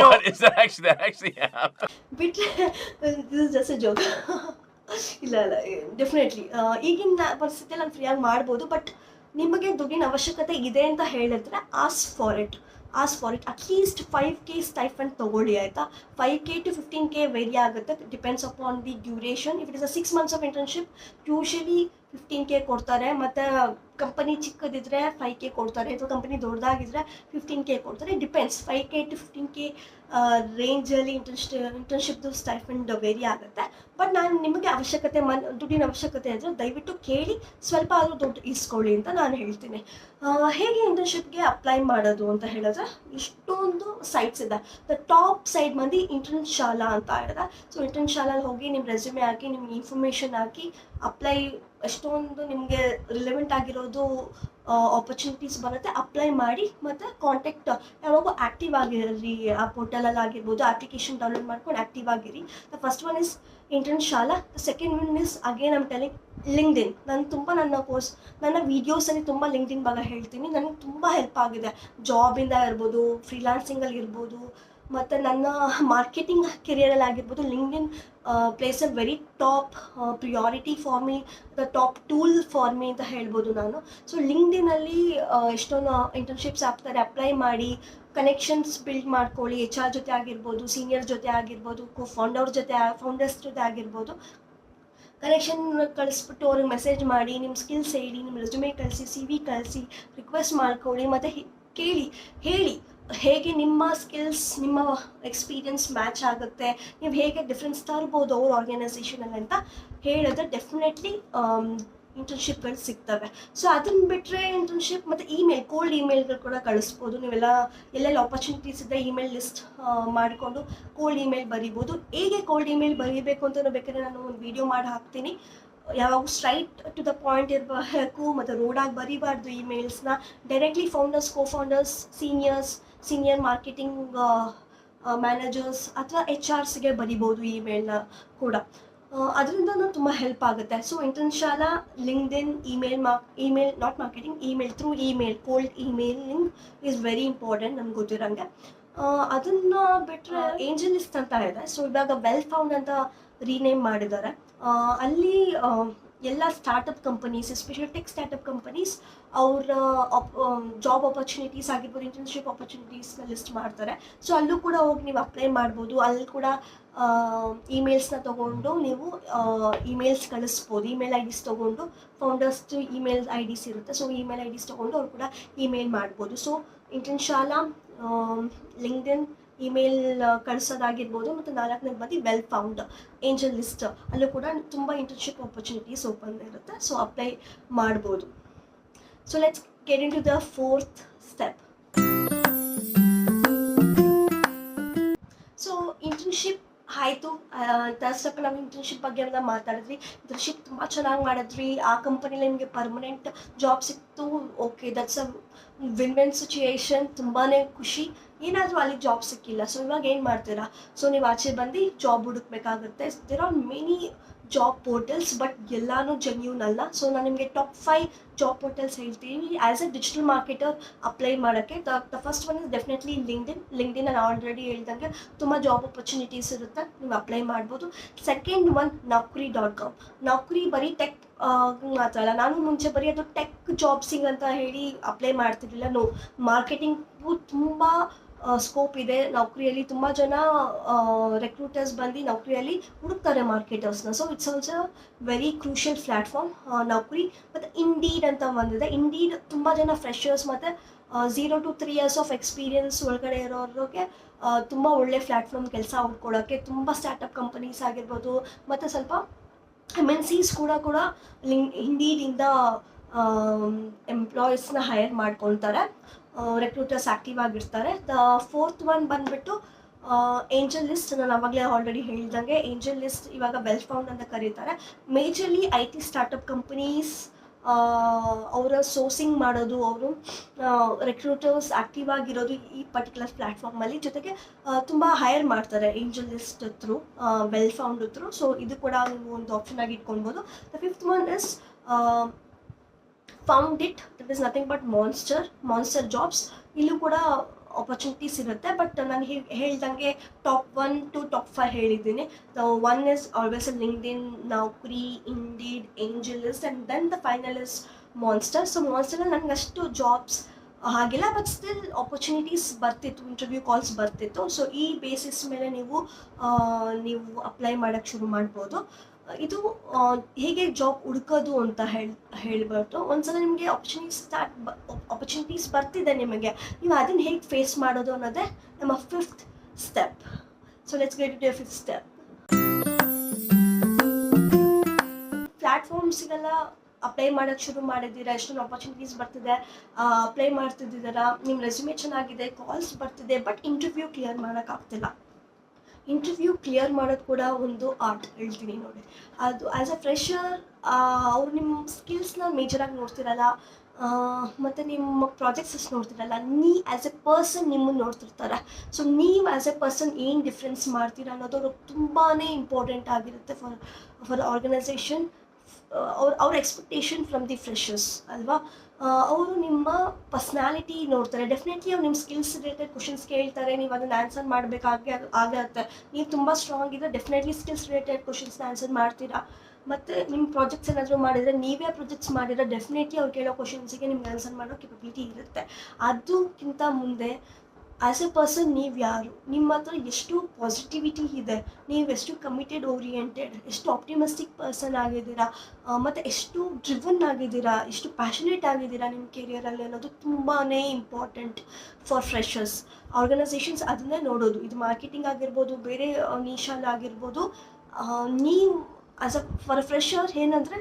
What is that actually happened? ಬಿಟ್ಟರೆ this is just A joke. ಇಲ್ಲ ಡೆಫಿನೆಟ್ಲಿ ಈಗಿನ ಪರಿಸ್ಥಿತಿಯಲ್ಲಿ ನಾನು ಫ್ರೀಯಾಗಿ ಮಾಡ್ಬೋದು, ಬಟ್ ನಿಮಗೆ ದುಡ್ಡಿನ ಅವಶ್ಯಕತೆ ಇದೆ ಅಂತ ಹೇಳಿದ್ರೆ ask for it. At least 5K stipend ತೊಗೊಳ್ಳಿ, ಆಯಿತಾ? 5K to 15K ವೇರಿ ಆಗುತ್ತೆ, depends upon the duration. If it is a 6 months of internship, usually 15K ಕೊಡ್ತಾರೆ. ಮತ್ತು ಕಂಪನಿ ಚಿಕ್ಕದಿದ್ರೆ 5K ಕೊಡ್ತಾರೆ, ಅಥವಾ ಕಂಪನಿ ದೊಡ್ಡದಾಗಿದ್ದರೆ 15K ಕೊಡ್ತಾರೆ. ಡಿಪೆಂಡ್ಸ್. 5K to 15K ರೇಂಜಲ್ಲಿ ಇಂಟರ್ನ್ಶಿಪ್ದು ಸ್ಟೈಫಂಡ್ ವೇರಿ ಆಗುತ್ತೆ. ಬಟ್ ನಾನು ನಿಮಗೆ ದುಡ್ಡಿನ ಅವಶ್ಯಕತೆ ಇದ್ದರೆ ದಯವಿಟ್ಟು ಕೇಳಿ, ಸ್ವಲ್ಪ ಆದರೂ ದುಡ್ಡು ಇಸ್ಕೊಳ್ಳಿ ಅಂತ ನಾನು ಹೇಳ್ತೀನಿ. ಹೇಗೆ ಇಂಟರ್ನ್ಶಿಪ್ಗೆ ಅಪ್ಲೈ ಮಾಡೋದು ಅಂತ ಹೇಳಿದ್ರೆ, ಇಷ್ಟೊಂದು ಸೈಟ್ಸ್ ಇದೆ. ದ ಟಾಪ್ ಸೈಡ್ ಮಂದಿ ಇಂಟರ್ನ್ ಶಾಲಾ ಅಂತ ಇದೆ. ಸೊ ಇಂಟರ್ನ್ ಶಾಲಲ್ಲಿ ಹೋಗಿ ನಿಮ್ಮ ರೆಸ್ಯೂಮೆ ಹಾಕಿ, ನಿಮ್ಗೆ ಇನ್ಫಾರ್ಮೇಷನ್ ಹಾಕಿ ಅಪ್ಲೈ. ಎಷ್ಟೊಂದು ನಿಮಗೆ ರಿಲೆವೆಂಟ್ ಆಗಿರೋದು ಆಪರ್ಚುನಿಟೀಸ್ ಬರುತ್ತೆ, ಅಪ್ಲೈ ಮಾಡಿ ಮತ್ತು ಕಾಂಟ್ಯಾಕ್ಟ್ ಯಾವಾಗೂ ಆ್ಯಕ್ಟಿವ್ ಆಗಿರಿ. ಆ ಪೋರ್ಟಲಲ್ಲಿ ಆಗಿರ್ಬೋದು, ಅಪ್ಲಿಕೇಶನ್ ಡೌನ್ಲೋಡ್ ಮಾಡ್ಕೊಂಡು ಆ್ಯಕ್ಟಿವ್ ಆಗಿರಿ. The first one is Internshala, the second one is again I'm telling LinkedIn. ನಾನು ತುಂಬ ನನ್ನ ವೀಡಿಯೋಸಲ್ಲಿ ತುಂಬ ಲಿಂಕ್ಡ್ಇನ್ ಬಗ್ಗೆ ಹೇಳ್ತೀನಿ. ನನಗೆ ತುಂಬ ಹೆಲ್ಪ್ ಆಗಿದೆ, ಜಾಬಿಂದ ಇರ್ಬೋದು, ಫ್ರೀಲಾನ್ಸಿಂಗಲ್ಲಿ ಇರ್ಬೋದು, ಮತ್ತು ನನ್ನ ಮಾರ್ಕೆಟಿಂಗ್ ಕೆರಿಯರಲ್ಲಿ ಆಗಿರ್ಬೋದು. LinkedIn place a very top priority for me, the top tool for me ಅಂತ ಹೇಳ್ಬೋದು ನಾನು. ಸೊ ಲಿಂಕ್ಡ್ಇನಲ್ಲಿ ಎಷ್ಟೊಂದು ಇಂಟರ್ನ್ಶಿಪ್ಸ್ ಆಗ್ತಾರೆ, ಅಪ್ಲೈ ಮಾಡಿ, ಕನೆಕ್ಷನ್ಸ್ ಬಿಲ್ಡ್ ಮಾಡ್ಕೊಳ್ಳಿ. HR ಜೊತೆ ಆಗಿರ್ಬೋದು, ಸೀನಿಯರ್ ಜೊತೆ ಆಗಿರ್ಬೋದು, ಫೌಂಡರ್ಸ್ ಜೊತೆ ಆಗಿರ್ಬೋದು. ಕನೆಕ್ಷನ್ ಕಳಿಸ್ಬಿಟ್ಟು ಅವ್ರಿಗೆ ಮೆಸೇಜ್ ಮಾಡಿ, ನಿಮ್ಮ ಸ್ಕಿಲ್ಸ್ ಹೇಳಿ, ನಿಮ್ಮ ರೆಸ್ಯೂಮೆ ಕಳಿಸಿ, CV ಕಳಿಸಿ, ರಿಕ್ವೆಸ್ಟ್ ಮಾಡ್ಕೊಳ್ಳಿ, ಮತ್ತು ಹೇಳಿ ಹೇಗೆ ನಿಮ್ಮ ಸ್ಕಿಲ್ಸ್, ನಿಮ್ಮ ಎಕ್ಸ್ಪೀರಿಯನ್ಸ್ ಮ್ಯಾಚ್ ಆಗುತ್ತೆ, ನೀವು ಹೇಗೆ ಡಿಫ್ರೆನ್ಸ್ ತರ್ಬೋದು ಅವ್ರ ಆರ್ಗನೈಸೇಷನಲ್ಲಿ ಅಂತ ಹೇಳಿದ್ರೆ ಡೆಫಿನೆಟ್ಲಿ ಇಂಟರ್ನ್ಶಿಪ್ಗಳು ಸಿಗ್ತವೆ. ಸೊ ಅದನ್ನು ಬಿಟ್ಟರೆ ಇಂಟರ್ನ್ಶಿಪ್ ಮತ್ತು ಕೋಲ್ಡ್ ಇಮೇಲ್ಗಳು ಕೂಡ ಕಳಿಸ್ಬೋದು. ನೀವೆಲ್ಲ ಎಲ್ಲೆಲ್ಲಿ ಆಪರ್ಚುನಿಟೀಸ್ ಇದೆ ಇಮೇಲ್ ಲಿಸ್ಟ್ ಮಾಡಿಕೊಂಡು ಕೋಲ್ಡ್ ಇಮೇಲ್ ಬರಿಬೋದು. ಹೇಗೆ ಕೋಲ್ಡ್ ಇಮೇಲ್ ಬರೀಬೇಕು ಅಂತ ಬೇಕಾದ್ರೆ ನಾನು ಒಂದು ವಿಡಿಯೋ ಮಾಡಿ ಹಾಕ್ತೀನಿ. ಯಾವಾಗ ಸ್ಟ್ರೈಟ್ ಟು ದ ಪಾಯಿಂಟ್ ಇರಬೇಕು ಮತ್ತು ರೋಡಾಗಿ ಬರೀಬಾರ್ದು ಇಮೇಲ್ಸ್ನ. Directly founders, cofounders, senior marketing managers ಅಥವಾ HRಸ್ಗೆ ಬರಿಬೋದು ಇಮೇಲ್ನ ಕೂಡ. ಅದರಿಂದ ತುಂಬ ಹೆಲ್ಪ್ ಆಗುತ್ತೆ. So Internshala, LinkedIn, through email, cold emailing is very important ನಮ್ಗೆ ಗೊತ್ತಿರೋಂಗೆ. ಅದನ್ನು ಬಿಟ್ಟರೆ ಏಂಜಲಿಸ್ಟ್ ಅಂತ ಇದೆ. ಸೊ ಇವಾಗ ವೆಲ್ ಫೌಂಡ್ ಅಂತ ರೀನೇಮ್ ಮಾಡಿದ್ದಾರೆ. ಅಲ್ಲಿ ಎಲ್ಲ startup companies, especially tech startup companies, ಅವರ ಜಾಬ್ ಆಪರ್ಚುನಿಟೀಸ್ ಆಗಿರ್ಬೋದು, ಇಂಟರ್ನ್ಶಿಪ್ ಆಪರ್ಚುನಿಟೀಸ್ನ ಲಿಸ್ಟ್ ಮಾಡ್ತಾರೆ. ಸೊ ಅಲ್ಲೂ ಕೂಡ ಹೋಗಿ ನೀವು ಅಪ್ಲೈ ಮಾಡ್ಬೋದು. ಅಲ್ಲಿ ಕೂಡ ಇಮೇಲ್ಸ್ನ ತೊಗೊಂಡು ನೀವು ಇಮೇಲ್ಸ್ ಕಳಿಸ್ಬೋದು. ಇಮೇಲ್ IDs ತೊಗೊಂಡು, ಫೌಂಡರ್ಸ್ದು ಇಮೇಲ್ IDs ಇರುತ್ತೆ. ಸೊ ಇಮೇಲ್ IDs ತೊಗೊಂಡು ಅವ್ರು ಕೂಡ ಇಮೇಲ್ ಮಾಡ್ಬೋದು. So Internshala, LinkedIn, email ಕಳಿಸೋದಾಗಿರ್ಬೋದು. ಮತ್ತು 4ನೇದು ಬಂದು ವೆಲ್ ಫೌಂಡ್, ಏಂಜಲ್ ಲಿಸ್ಟ್, ಅಲ್ಲೂ ಕೂಡ ತುಂಬ ಇಂಟರ್ನ್ಶಿಪ್ ಆಪರ್ಚುನಿಟೀಸ್ ಓಪನ್ ಇರುತ್ತೆ. ಸೊ ಅಪ್ಲೈ ಮಾಡ್ಬೋದು. So let's get into the 4th step. So internship ಆಯಿತು. ಸ್ಟೆಪ್ ನಾವು ಇಂಟರ್ನ್ಶಿಪ್ ಬಗ್ಗೆ ಎಲ್ಲ ಮಾತಾಡಿದ್ವಿ. ಇಂಟರ್ನ್ಶಿಪ್ ತುಂಬ ಚೆನ್ನಾಗಿ ಮಾಡಿದ್ವಿ, ಆ ಕಂಪನಿಲಿ ನಿಮಗೆ ಪರ್ಮನೆಂಟ್ ಜಾಬ್ ಸಿಕ್ತು. Okay, that's a win situation, ತುಂಬಾ ಖುಷಿ. ಏನಾದರೂ ಅಲ್ಲಿ ಜಾಬ್ ಸಿಕ್ಕಿಲ್ಲ, ಸೊ ಇವಾಗ ಏನು ಮಾಡ್ತೀರಾ? ಸೊ ನೀವು ಆಚೆ ಬಂದು ಜಾಬ್ ಹುಡುಕ್ಬೇಕಾಗುತ್ತೆ. There are many job portals, but ಎಲ್ಲನೂ ಜೆನ್ಯೂನ್ ಅಲ್ಲ. ಸೊ ನಾನು ನಿಮಗೆ ಟಾಪ್ 5 ಜಾಬ್ ಪೋರ್ಟಲ್ಸ್ ಹೇಳ್ತೀನಿ as a digital marketer apply ಮಾಡೋಕ್ಕೆ. The first one is definitely LinkedIn. ನಾನು ಆಲ್ರೆಡಿ ಹೇಳ್ದಂಗೆ ತುಂಬ ಜಾಬ್ ಆಪರ್ಚುನಿಟೀಸ್ ಇರುತ್ತೆ, ನೀವು ಅಪ್ಲೈ ಮಾಡ್ಬೋದು. Second one Naukri.com. ನೌಕರಿ ಬರೀ ಟೆಕ್ ಮಾತ್ರ ಅಲ್ಲ, ನಾನು ಮುಂಚೆ ಬರೀ ಅದು ಟೆಕ್ ಜಾಬ್ಸಿಂಗ್ ಅಂತ ಹೇಳಿ ಅಪ್ಲೈ ಮಾಡ್ತಿರ್ಲಿಲ್ಲ. ಮಾರ್ಕೆಟಿಂಗು ತುಂಬ ಸ್ಕೋಪ್ ಇದೆ ನೌಕರಿಯಲ್ಲಿ. ತುಂಬ ಜನ ರೆಕ್ರೂಟರ್ಸ್ ಬಂದು ನೌಕರಿಯಲ್ಲಿ ಹುಡುಕ್ತಾರೆ ಮಾರ್ಕೆಟರ್ಸ್ನ. So it's also very crucial platform Naukri. ಮತ್ತು ಇಂಡೀಡ್ ಅಂತ ಬಂದಿದೆ. ಇಂಡೀಡ್ ತುಂಬ ಜನ ಫ್ರೆಷರ್ಸ್ ಮತ್ತು 0 to 3 years ಆಫ್ ಎಕ್ಸ್ಪೀರಿಯನ್ಸ್ ಒಳಗಡೆ ಇರೋರಿಗೆ ತುಂಬ ಒಳ್ಳೆ ಪ್ಲ್ಯಾಟ್ಫಾರ್ಮ್ ಕೆಲಸ ಹುಡ್ಕೊಳ್ಳೋಕ್ಕೆ. ತುಂಬ ಸ್ಟಾರ್ಟಪ್ ಕಂಪನೀಸ್ ಆಗಿರ್ಬೋದು ಮತ್ತು ಸ್ವಲ್ಪ MNCs ಕೂಡ ಇಂಡೀಡಿಂದ ಎಂಪ್ಲಾಯೀಸ್ನ ಹೈರ್ ಮಾಡ್ಕೊಳ್ತಾರೆ. ರೆಕ್ರೂಟರ್ಸ್ ಆ್ಯಕ್ಟಿವ್ ಆಗಿರ್ತಾರೆ. ದ 4th ಒನ್ ಬಂದುಬಿಟ್ಟು ಏಂಜಲ್ ಲಿಸ್ಟ್. ನಾನು ಆವಾಗಲೇ ಆಲ್ರೆಡಿ ಹೇಳ್ದಂಗೆ ಏಂಜಲ್ ಲಿಸ್ಟ್ ಇವಾಗ ವೆಲ್ ಫೌಂಡ್ ಅಂತ ಕರೀತಾರೆ. ಮೇಜರ್ಲಿ IT ಸ್ಟಾರ್ಟಪ್ ಕಂಪನೀಸ್ ಅವರ ಸೋರ್ಸಿಂಗ್ ಮಾಡೋದು, ಅವರು ರೆಕ್ರೂಟರ್ಸ್ ಆ್ಯಕ್ಟಿವ್ ಆಗಿರೋದು ಈ ಪರ್ಟಿಕ್ಯುಲರ್ ಪ್ಲ್ಯಾಟ್ಫಾರ್ಮಲ್ಲಿ. ಜೊತೆಗೆ ತುಂಬ ಹೈರ್ ಮಾಡ್ತಾರೆ AngelList through, Wellfound through. So ಇದು ಕೂಡ ನೀವು ಒಂದು ಆಪ್ಷನ್ ಆಗಿ ಇಟ್ಕೊಳ್ಬೋದು. The 5th one is Foundit. That is nothing but Monster jobs. ಇಲ್ಲೂ ಕೂಡ ಆಪರ್ಚುನಿಟೀಸ್ ಇರುತ್ತೆ, ಬಟ್ ನಾನು ಹೇಳ್ದಂಗೆ ಟಾಪ್ 1 to ಟಾಪ್ 5 ಹೇಳಿದ್ದೀನಿ. The one is always LinkedIn, Naukri, Indeed, AngelList, and then the final is Monster. So ಮಾನ್ಸ್ಟರಲ್ಲಿ ನನಗೆ ಅಷ್ಟು ಜಾಬ್ಸ್ ಹಾಗಿಲ್ಲ, ಬಟ್ ಸ್ಟಿಲ್ ಆಪರ್ಚುನಿಟೀಸ್ ಬರ್ತಿತ್ತು, ಇಂಟರ್ವ್ಯೂ ಕಾಲ್ಸ್ ಬರ್ತಿತ್ತು. ಸೊ ಈ ಬೇಸಿಸ್ ಮೇಲೆ ನೀವು ಅಪ್ಲೈ ಮಾಡೋಕ್ಕೆ ಶುರು ಮಾಡ್ಬೋದು. ಇದು ಹೇಗೆ ಜಾಬ್ ಹುಡ್ಕೋದು ಅಂತ ಹೇಳ್ಬಿಟ್ಟು ಒಂದ್ಸಲ ನಿಮಗೆ ಆಪರ್ಚುನಿಟೀಸ್ ಬರ್ತಿದೆ ನಿಮಗೆ, ನೀವು ಅದನ್ನು ಹೇಗೆ ಫೇಸ್ ಮಾಡೋದು ಅನ್ನೋದೇ ನಮ್ಮ 5th step. So let's get to the 5th step. ಪ್ಲ್ಯಾಟ್ಫಾರ್ಮ್ಸಿಗೆಲ್ಲ ಅಪ್ಲೈ ಮಾಡೋಕ್ಕೆ ಶುರು ಮಾಡಿದ್ದೀರಾ, ಎಷ್ಟೊಂದು ಆಪರ್ಚುನಿಟೀಸ್ ಬರ್ತಿದೆ, ಅಪ್ಲೈ ಮಾಡ್ತಿದ್ದೀರಾ, ನಿಮ್ಮ ರೆಸ್ಯೂಮೆ ಚೆನ್ನಾಗಿದೆ, ಕಾಲ್ಸ್ ಬರ್ತಿದೆ, ಬಟ್ ಇಂಟರ್ವ್ಯೂ ಕ್ಲಿಯರ್ ಮಾಡೋಕ್ಕಾಗ್ತಿಲ್ಲ. ಇಂಟರ್ವ್ಯೂ ಕ್ಲಿಯರ್ ಮಾಡೋದು ಕೂಡ ಒಂದು ಆರ್ಟ್ ಹೇಳ್ತೀನಿ ನೋಡಿ. ಅದು ಆ್ಯಸ್ ಅ ಫ್ರೆಷರ್ ಅವ್ರು ನಿಮ್ಮ ಸ್ಕಿಲ್ಸ್ನ ಮೇಜರಾಗಿ ನೋಡ್ತಿರಲ್ಲ, ಮತ್ತು ನಿಮ್ಮ ಪ್ರಾಜೆಕ್ಟ್ಸ್ ನೋಡ್ತಿರಲ್ಲ, ಆ್ಯಸ್ ಎ ಪರ್ಸನ್ ನಿಮ್ಮನ್ನು ನೋಡ್ತಿರ್ತಾರೆ. ಸೊ ನೀವು ಆ್ಯಸ್ ಎ ಪರ್ಸನ್ ಏನು ಡಿಫ್ರೆನ್ಸ್ ಮಾಡ್ತೀರಾ ಅನ್ನೋದು ಅವ್ರಿಗೆ ತುಂಬಾ ಇಂಪಾರ್ಟೆಂಟ್ ಆಗಿರುತ್ತೆ ಫಾರ್ ಆರ್ಗನೈಸೇಷನ್. ಅವ್ರ ಎಕ್ಸ್ಪೆಕ್ಟೇಷನ್ ಫ್ರಮ್ ದಿ ಫ್ರೆಷರ್ಸ್ ಅಲ್ವಾ. ಅವರು ನಿಮ್ಮ ಪರ್ಸ್ನಾಲಿಟಿ ನೋಡ್ತಾರೆ. ಡೆಫಿನೆಟ್ಲಿ ಅವ್ರು ನಿಮ್ಮ ಸ್ಕಿಲ್ಸ್ ರಿಲೇಟೆಡ್ ಕ್ವಶನ್ಸ್ ಕೇಳ್ತಾರೆ, ನೀವು ಅದನ್ನು ಆನ್ಸರ್ ಆಗತ್ತೆ. ನೀವು ತುಂಬ ಸ್ಟ್ರಾಂಗ್ ಇದ್ದರೆ ಡೆಫಿನೆಟ್ಲಿ ಸ್ಕಿಲ್ಸ್ ರಿಲೇಟೆಡ್ ಕ್ವಶನ್ಸ್ನ ಆನ್ಸರ್ ಮಾಡ್ತೀರಾ. ಮತ್ತು ನಿಮ್ಮ ಪ್ರಾಜೆಕ್ಟ್ಸ್ ಏನಾದರೂ ಮಾಡಿದರೆ, ನೀವೇ ಪ್ರಾಜೆಕ್ಟ್ಸ್ ಮಾಡಿದರೆ ಡೆಫಿನೆಟ್ಲಿ ಅವ್ರು ಕೇಳೋ ಕ್ವಶನ್ಸಿಗೆ ನಿಮ್ಗೆ ಆನ್ಸರ್ ಮಾಡೋ ಕೆಪಬಿಲಿಟಿ ಇರುತ್ತೆ. ಅದಕ್ಕಿಂತ ಮುಂದೆ ಆ್ಯಸ್ ಎ ಪರ್ಸನ್ ನೀವು ಯಾರು, ನಿಮ್ಮ ಹತ್ರ ಎಷ್ಟು ಪಾಸಿಟಿವಿಟಿ ಇದೆ, ನೀವು ಎಷ್ಟು ಕಮಿಟೆಡ್ ಓರಿಯೆಂಟೆಡ್, ಎಷ್ಟು ಆಪ್ಟಿಮಿಸ್ಟಿಕ್ ಪರ್ಸನ್ ಆಗಿದ್ದೀರಾ, ಮತ್ತು ಎಷ್ಟು ಡ್ರಿವನ್ ಆಗಿದ್ದೀರಾ, ಎಷ್ಟು ಪ್ಯಾಷನೇಟ್ ಆಗಿದ್ದೀರಾ ನಿಮ್ಮ ಕೆರಿಯರಲ್ಲಿ ಅನ್ನೋದು ತುಂಬಾ ಇಂಪಾರ್ಟೆಂಟ್ ಫಾರ್ ಫ್ರೆಷರ್ಸ್. ಆರ್ಗನೈಸೇಷನ್ಸ್ ಅದನ್ನೇ ನೋಡೋದು. ಇದು ಮಾರ್ಕೆಟಿಂಗ್ ಆಗಿರ್ಬೋದು, ಬೇರೆ ನೀಶಲ್ಲಿ ಆಗಿರ್ಬೋದು. ನೀವು ಆ್ಯಸ್ ಫಾರ್ ಅ ಫ್ರೆಷರ್ ಏನಂದರೆ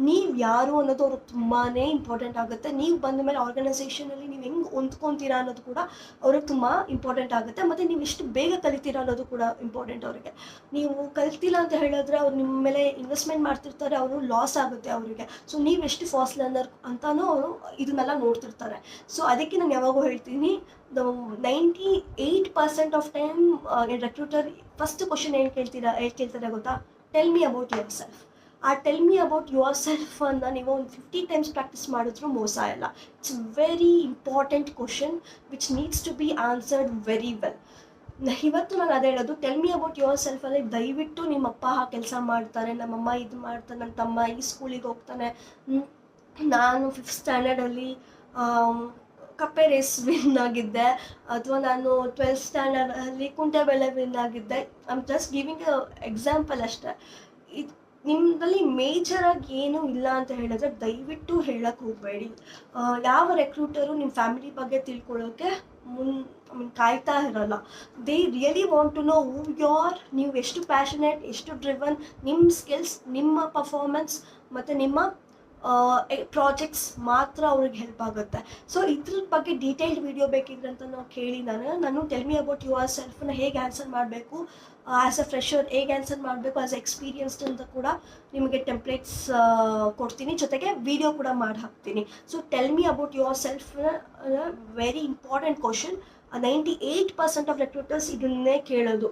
ನೀವು ಯಾರು ಅನ್ನೋದು ಅವ್ರಿಗೆ ತುಂಬಾ ಇಂಪಾರ್ಟೆಂಟ್ ಆಗುತ್ತೆ. ನೀವು ಬಂದ ಮೇಲೆ ಆರ್ಗನೈಸೇಷನಲ್ಲಿ ನೀವು ಹೆಂಗೆ ಹೊಂದ್ಕೊತೀರಾ ಅನ್ನೋದು ಕೂಡ ಅವ್ರಿಗೆ ತುಂಬ ಇಂಪಾರ್ಟೆಂಟ್ ಆಗುತ್ತೆ. ಮತ್ತು ನೀವು ಎಷ್ಟು ಬೇಗ ಕಲಿತೀರಾ ಅನ್ನೋದು ಕೂಡ ಇಂಪಾರ್ಟೆಂಟ್ ಅವರಿಗೆ. ನೀವು ಕಲ್ತಿಲ್ಲ ಅಂತ ಹೇಳಿದ್ರೆ ಅವ್ರು ನಿಮ್ಮ ಮೇಲೆ ಇನ್ವೆಸ್ಟ್ಮೆಂಟ್ ಮಾಡ್ತಿರ್ತಾರೆ, ಅವರು ಲಾಸ್ ಆಗುತ್ತೆ ಅವರಿಗೆ. ಸೊ ನೀವು ಎಷ್ಟು ಫಾಸ್ಟ್ ಲರ್ನರ್ ಅಂತಲೂ ಅವರು ಇದನ್ನೆಲ್ಲ ನೋಡ್ತಿರ್ತಾರೆ. ಸೊ ಅದಕ್ಕೆ ನಾನು ಯಾವಾಗೂ ಹೇಳ್ತೀನಿ, 98% of time recruiter first question ಏನು ಕೇಳ್ತಾರೆ ಗೊತ್ತಾ? Tell me about yourself. ಆ tell me about yourself ಅನ್ನು ನೀವು ಒಂದು 50 ಟೈಮ್ಸ್ ಪ್ರಾಕ್ಟೀಸ್ ಮಾಡಿದ್ರೂ ಮೋಸ ಇಲ್ಲ. It's very important question which needs to be answered very well. ಇವತ್ತು ನಾನು ಅದೇ ಹೇಳೋದು, ಟೆಲ್ ಮಿ ಅಬೌಟ್ ಯುವರ್ ಸೆಲ್ಫಲ್ಲಿ ದಯವಿಟ್ಟು ನಿಮ್ಮ ಅಪ್ಪ ಕೆಲಸ ಮಾಡ್ತಾರೆ, ನಮ್ಮಮ್ಮ ಇದು ಮಾಡ್ತಾರೆ, ನನ್ನ ತಮ್ಮ ಈ ಸ್ಕೂಲಿಗೆ ಹೋಗ್ತಾನೆ, ನಾನು 5th ಸ್ಟ್ಯಾಂಡರ್ಡಲ್ಲಿ ಕಪ್ಪೆ ರೇಸ್ ವಿನ್ ಆಗಿದ್ದೆ, ಅಥವಾ ನಾನು 12th ಸ್ಟ್ಯಾಂಡರ್ಡಲ್ಲಿ ಕುಂಟೆಬೆಲೆ ವಿನ್ ಆಗಿದ್ದೆ. I am just giving example ಅಷ್ಟೇ. ಇದು ನಿಮ್ಮದಲ್ಲಿ ಮೇಜರಾಗಿ ಏನೂ ಇಲ್ಲ ಅಂತ ಹೇಳಿದ್ರೆ ದಯವಿಟ್ಟು ಹೇಳಕ್ಕೆ ಹೋಗಬೇಡಿ. ಯಾವ ರೆಕ್ರೂಟರು ನಿಮ್ಮ ಫ್ಯಾಮಿಲಿ ಬಗ್ಗೆ ತಿಳ್ಕೊಳ್ಳೋಕ್ಕೆ ಕಾಯ್ತಾ ಇರಲ್ಲ. They really want to know who you are, ನೀವು ಎಷ್ಟು ಪ್ಯಾಷನೇಟ್, ಎಷ್ಟು ಡ್ರಿವನ್, ನಿಮ್ಮ ಸ್ಕಿಲ್ಸ್, ನಿಮ್ಮ ಪರ್ಫಾರ್ಮೆನ್ಸ್ ಮತ್ತು ನಿಮ್ಮ ಪ್ರಾಜೆಕ್ಟ್ಸ್ ಮಾತ್ರ ಅವ್ರಿಗೆ ಹೆಲ್ಪ್ ಆಗುತ್ತೆ. ಸೊ ಇದ್ರ ಬಗ್ಗೆ ಡೀಟೇಲ್ಡ್ ವಿಡಿಯೋ ಬೇಕಿದ್ರೆ ಅಂತ ನಾವು ಕೇಳಿ ನಾನು ಟೆಲ್ ಮಿ ಅಬೌಟ್ ಯುವರ್ ಸೆಲ್ಫನ್ನ ಹೇಗೆ ಆನ್ಸರ್ ಮಾಡಬೇಕು, ಆ್ಯಸ್ ಅ ಫ್ರೆಷರ್ ಹೇಗೆ ಆನ್ಸರ್ ಮಾಡಬೇಕು, ಆ್ಯಸ್ ಎಕ್ಸ್ಪೀರಿಯನ್ಸ್ಡ್ ಅಂತ ಕೂಡ ನಿಮಗೆ ಟೆಂಪ್ಲೇಟ್ಸ್ ಕೊಡ್ತೀನಿ, ಜೊತೆಗೆ ವಿಡಿಯೋ ಕೂಡ ಮಾಡಿ ಹಾಕ್ತೀನಿ. So tell me about yourself very important question. 98% of recruiters ಇದನ್ನೇ ಕೇಳೋದು.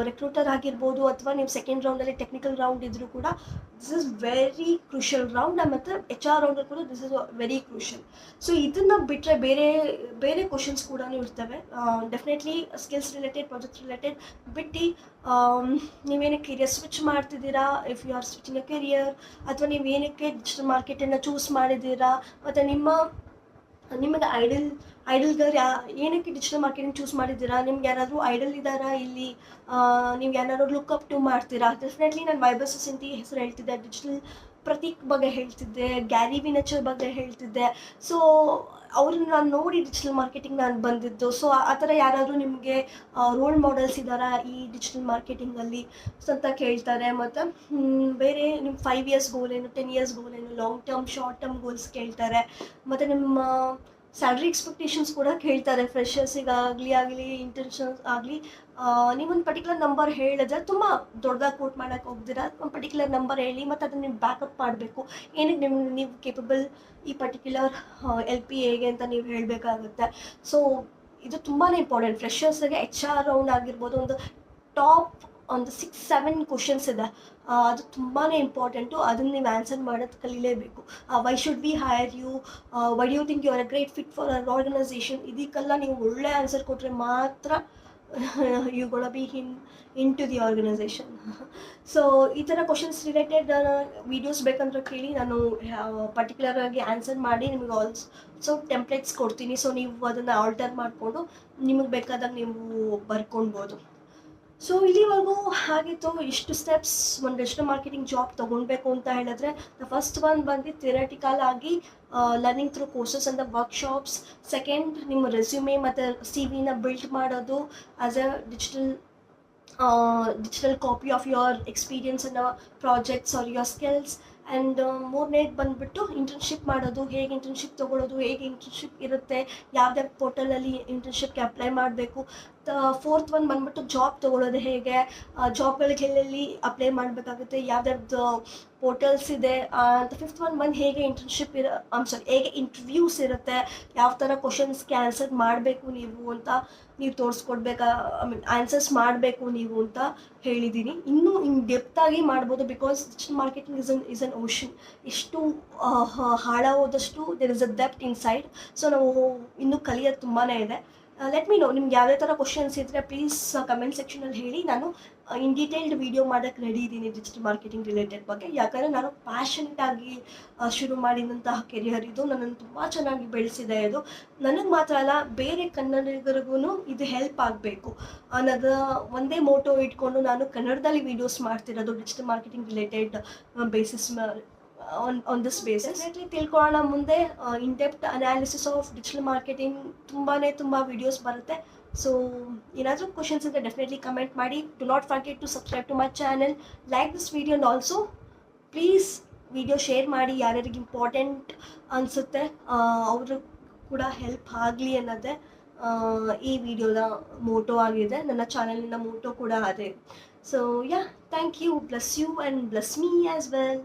ರೆಕ್ರೂಟರ್ ಆಗಿರ್ಬೋದು, ಅಥವಾ ನೀವು ಸೆಕೆಂಡ್ ರೌಂಡಲ್ಲಿ ಟೆಕ್ನಿಕಲ್ ರೌಂಡ್ ಇದ್ದರೂ ಕೂಡ this is very crucial round. ಮತ್ತು HR ರೌಂಡಲ್ಲಿ ಕೂಡ this is very crucial. So ಇದನ್ನು ಬಿಟ್ಟರೆ ಬೇರೆ ಕ್ವಶನ್ಸ್ ಕೂಡ ಇರ್ತವೆ. Definitely skills related, project related ಬಿಟ್ಟು ನೀವೇನಕ್ಕೆ ಕೆರಿಯರ್ ಸ್ವಿಚ್ ಮಾಡ್ತಿದ್ದೀರಾ, if you are switching a career, ಅಥವಾ ನೀವೇನಕ್ಕೆ ಡಿಜಿಟಲ್ ಮಾರ್ಕೆಟನ್ನು ಚೂಸ್ ಮಾಡಿದ್ದೀರಾ, ಮತ್ತು ನಿಮಗೆ ಐಡಲ್ಗರ್ ಏನಕ್ಕೆ ಡಿಜಿಟಲ್ ಮಾರ್ಕೆಟಿಂಗ್ ಚೂಸ್ ಮಾಡಿದ್ದೀರಾ, ನಿಮ್ಗೆ ಯಾರಾದರೂ ಐಡಲ್ ಇದ್ದಾರಾ ಇಲ್ಲಿ, ನೀವು ಯಾರಾದರೂ ಲುಕ್ಅಪ್ ಟು ಮಾಡ್ತೀರಾ. ಡೆಫಿನೆಟ್ಲಿ ನಾನು ವೈಭವ್ ಸಸಿಂತಿ ಹೆಸರು ಹೇಳ್ತಿದ್ದೆ, ಡಿಜಿಟಲ್ ಪ್ರತೀಕ್ ಬಗ್ಗೆ ಹೇಳ್ತಿದ್ದೆ, ಗ್ಯಾರಿ ವಿನೆಚರ್ ಬಗ್ಗೆ ಹೇಳ್ತಿದ್ದೆ. ಸೊ ಅವ್ರನ್ನ ನಾನು ನೋಡಿ ಡಿಜಿಟಲ್ ಮಾರ್ಕೆಟಿಂಗ್ ನಾನು ಬಂದಿದ್ದು. ಸೊ ಆ ಥರ ಯಾರಾದರೂ ನಿಮಗೆ ರೋಲ್ ಮಾಡೆಲ್ಸ್ ಇದ್ದಾರಾ ಈ ಡಿಜಿಟಲ್ ಮಾರ್ಕೆಟಿಂಗಲ್ಲಿ ಅಂತ ಕೇಳ್ತಾರೆ. ಮತ್ತು ಬೇರೆ ನಿಮ್ಮ 5 ಇಯರ್ಸ್ ಗೋಲ್ ಏನು, 10 ಇಯರ್ಸ್ ಗೋಲ್ ಏನು, long term, short term goals ಕೇಳ್ತಾರೆ. ಮತ್ತು ನಿಮ್ಮ ಸ್ಯಾಲ್ರಿ ಎಕ್ಸ್ಪೆಕ್ಟೇಷನ್ಸ್ ಕೂಡ ಕೇಳ್ತಾರೆ. ಫ್ರೆಷರ್ಸಿಗಾಗಲಿ ಇಂಟರ್ನ್ಷನ್ಸ್ ಆಗಲಿ, ನೀವೊಂದು ಪರ್ಟಿಕ್ಯುಲರ್ ನಂಬರ್ ಹೇಳಿದ್ರೆ ತುಂಬ ದೊಡ್ಡದಾಗಿ ಕೋಟ್ ಮಾಡೋಕ್ಕೆ ಹೋಗ್ದಿರ, ಒಂದು ಪರ್ಟಿಕ್ಯುಲರ್ ನಂಬರ್ ಹೇಳಿ, ಮತ್ತು ಅದನ್ನು ನೀವು ಬ್ಯಾಕಪ್ ಮಾಡಬೇಕು. ಏನಕ್ಕೆ ನೀವು ಕೇಪಬಲ್ ಈ ಪರ್ಟಿಕ್ಯುಲರ್ LPAಗೆ ಅಂತ ನೀವು ಹೇಳಬೇಕಾಗುತ್ತೆ. ಸೊ ಇದು ತುಂಬಾ ಇಂಪಾರ್ಟೆಂಟ್ ಫ್ರೆಷರ್ಸ್ಗೆ. HR ರೌಂಡ್ ಆಗಿರ್ಬೋದು, ಒಂದು 6-7 ಕ್ವಶನ್ಸ್ ಇದೆ, ಅದು ತುಂಬಾ ಇಂಪಾರ್ಟೆಂಟು. ಅದನ್ನು ನೀವು ಆನ್ಸರ್ ಮಾಡೋದು ಕಲೀಲೇಬೇಕು. Why should we hire you, why you think you are a great fit for our organization. ಇದಕ್ಕೆಲ್ಲ ನೀವು ಒಳ್ಳೆ ಆನ್ಸರ್ ಕೊಟ್ಟರೆ ಮಾತ್ರ you gonna be into the organization. So ಈ ಥರ ಕ್ವಶನ್ಸ್ ರಿಲೇಟೆಡ್ ವೀಡಿಯೋಸ್ ಬೇಕಂದ್ರೆ ಕೇಳಿ, ನಾನು ಪರ್ಟಿಕ್ಯುಲರ್ ಆಗಿ ಆನ್ಸರ್ ಮಾಡಿ ನಿಮಗೆ ಆಲ್ಸೋ ಟೆಂಪ್ಲೇಟ್ಸ್ ಕೊಡ್ತೀನಿ. ಸೊ ನೀವು ಅದನ್ನು ಆಲ್ಟರ್ ಮಾಡಿಕೊಂಡು ನಿಮಗೆ ಬೇಕಾದಾಗ ನೀವು ಬರ್ಕೊಳ್ಬೋದು. ಸೊ ಇಲ್ಲಿವರೆಗೂ ಆಗಿತ್ತು ಇಷ್ಟು ಸ್ಟೆಪ್ಸ್ ಒಂದು ಡಿಜಿಟಲ್ ಮಾರ್ಕೆಟಿಂಗ್ ಜಾಬ್ ತೊಗೊಳ್ಬೇಕು ಅಂತ ಹೇಳಿದ್ರೆ. ದ ಫಸ್ಟ್ ಒನ್ ಬಂದು ಥಿಯರಿಟಿಕಲ್ ಆಗಿ learning through courses and workshops. Second, ನಿಮ್ಮ ರೆಸ್ಯೂಮೆ ಮತ್ತು CV-ನ ಬಿಲ್ಡ್ ಮಾಡೋದು as a digital copy of your experience in projects or your skills. And ಮೂರನೇದು ಬಂದುಬಿಟ್ಟು ಇಂಟರ್ನ್ಶಿಪ್ ಮಾಡೋದು, ಹೇಗೆ ಇಂಟರ್ನ್ಶಿಪ್ ತೊಗೊಳ್ಳೋದು, ಹೇಗೆ ಇಂಟರ್ನ್ಶಿಪ್ ಇರುತ್ತೆ, ಯಾವ್ದಾವ್ದು ಪೋರ್ಟಲಲ್ಲಿ ಇಂಟರ್ನ್ಶಿಪ್ಗೆ ಅಪ್ಲೈ ಮಾಡಬೇಕು. ಫೋರ್ತ್ ಒನ್ ಬಂದುಬಿಟ್ಟು ಜಾಬ್ ತೊಗೊಳ್ಳೋದು ಹೇಗೆ, ಜಾಬ್ಗಳಿಗೆ ಎಲ್ಲೆಲ್ಲಿ ಅಪ್ಲೈ ಮಾಡಬೇಕಾಗುತ್ತೆ, ಯಾವ್ದಾವ್ದು ಪೋರ್ಟಲ್ಸ್ ಇದೆ ಅಂತ. ಫಿಫ್ತ್ ಒನ್ ಬಂದು ಹೇಗೆ ಇಂಟರ್ನ್ಶಿಪ್ ಹೇಗೆ ಇಂಟರ್ವ್ಯೂಸ್ ಇರುತ್ತೆ, ಯಾವ ಥರ ಕ್ವಶನ್ಸ್ಗೆ ಆನ್ಸರ್ ಮಾಡಬೇಕು ನೀವು ಅಂತ, ನೀವು ತೋರಿಸ್ಕೊಡ್ಬೇಕಾ, ಆನ್ಸರ್ಸ್ ಮಾಡಬೇಕು ನೀವು ಅಂತ ಹೇಳಿದ್ದೀನಿ. ಇನ್ನೂ ಡೆಪ್ತಾಗಿ ಮಾಡ್ಬೋದು, because digital marketing is an ocean. ಎಷ್ಟು ಆಳ ಹೋದಷ್ಟು there is a depth inside. So ನಾವು ಇನ್ನೂ ಕಲಿಯೋದು ತುಂಬಾ ಇದೆ. ಲೆಟ್ ಮೀ ನೋ, ನಿಮ್ಗೆ ಯಾವುದೇ ಥರ ಕ್ವಶನ್ಸ್ ಇದ್ದರೆ ಪ್ಲೀಸ್ ಕಮೆಂಟ್ ಸೆಕ್ಷನಲ್ಲಿ ಹೇಳಿ. ನಾನು ಇನ್ ಡೀಟೇಲ್ಡ್ ವಿಡಿಯೋ ಮಾಡೋಕ್ಕೆ ರೆಡಿ ಇದ್ದೀನಿ ಡಿಜಿಟಲ್ ಮಾರ್ಕೆಟಿಂಗ್ ರಿಲೇಟೆಡ್ ಬಗ್ಗೆ. ಯಾಕಂದರೆ ನಾನು ಪ್ಯಾಷನೆಟಾಗಿ ಶುರು ಮಾಡಿದಂತಹ ಕೆರಿಯರ್ ಇದು. ನನ್ನನ್ನು ತುಂಬ ಚೆನ್ನಾಗಿ ಬೆಳೆಸಿದೆ ಇದು. ನನಗೆ ಮಾತ್ರ ಅಲ್ಲ, ಬೇರೆ ಕನ್ನಡಿಗರಿಗೂ ಇದು ಹೆಲ್ಪ್ ಆಗಬೇಕು ಅನ್ನೋದು ಒಂದೇ ಮೋಟೋ ಇಟ್ಕೊಂಡು ನಾನು ಕನ್ನಡದಲ್ಲಿ ವೀಡಿಯೋಸ್ ಮಾಡ್ತಿರೋದು, digital marketing related basis on this basis. Definitely ತಿಳ್ಕೊಳ್ಳೋಣ ಮುಂದೆ in depth analysis of digital marketing ತುಂಬ ವೀಡಿಯೋಸ್ ಬರುತ್ತೆ. ಸೊ ಏನಾದರೂ ಕ್ವಶನ್ಸ್ ಇದ್ದರೆ ಡೆಫಿನೆಟ್ಲಿ ಕಮೆಂಟ್ ಮಾಡಿ. Do not forget to subscribe to my channel, like this video, and also please video share ಮಾಡಿ ಯಾರ್ಯಾರಿಗೆ important ಅನಿಸುತ್ತೆ, ಅವರು ಕೂಡ ಹೆಲ್ಪ್ ಆಗಲಿ ಅನ್ನೋದೇ ಈ ವಿಡಿಯೋದ ಮೋಟೋ ಆಗಿದೆ. ನನ್ನ ಚಾನಲಿನ ಮೋಟೋ ಕೂಡ ಅದೇ. So yeah, thank you, bless you and bless me as well.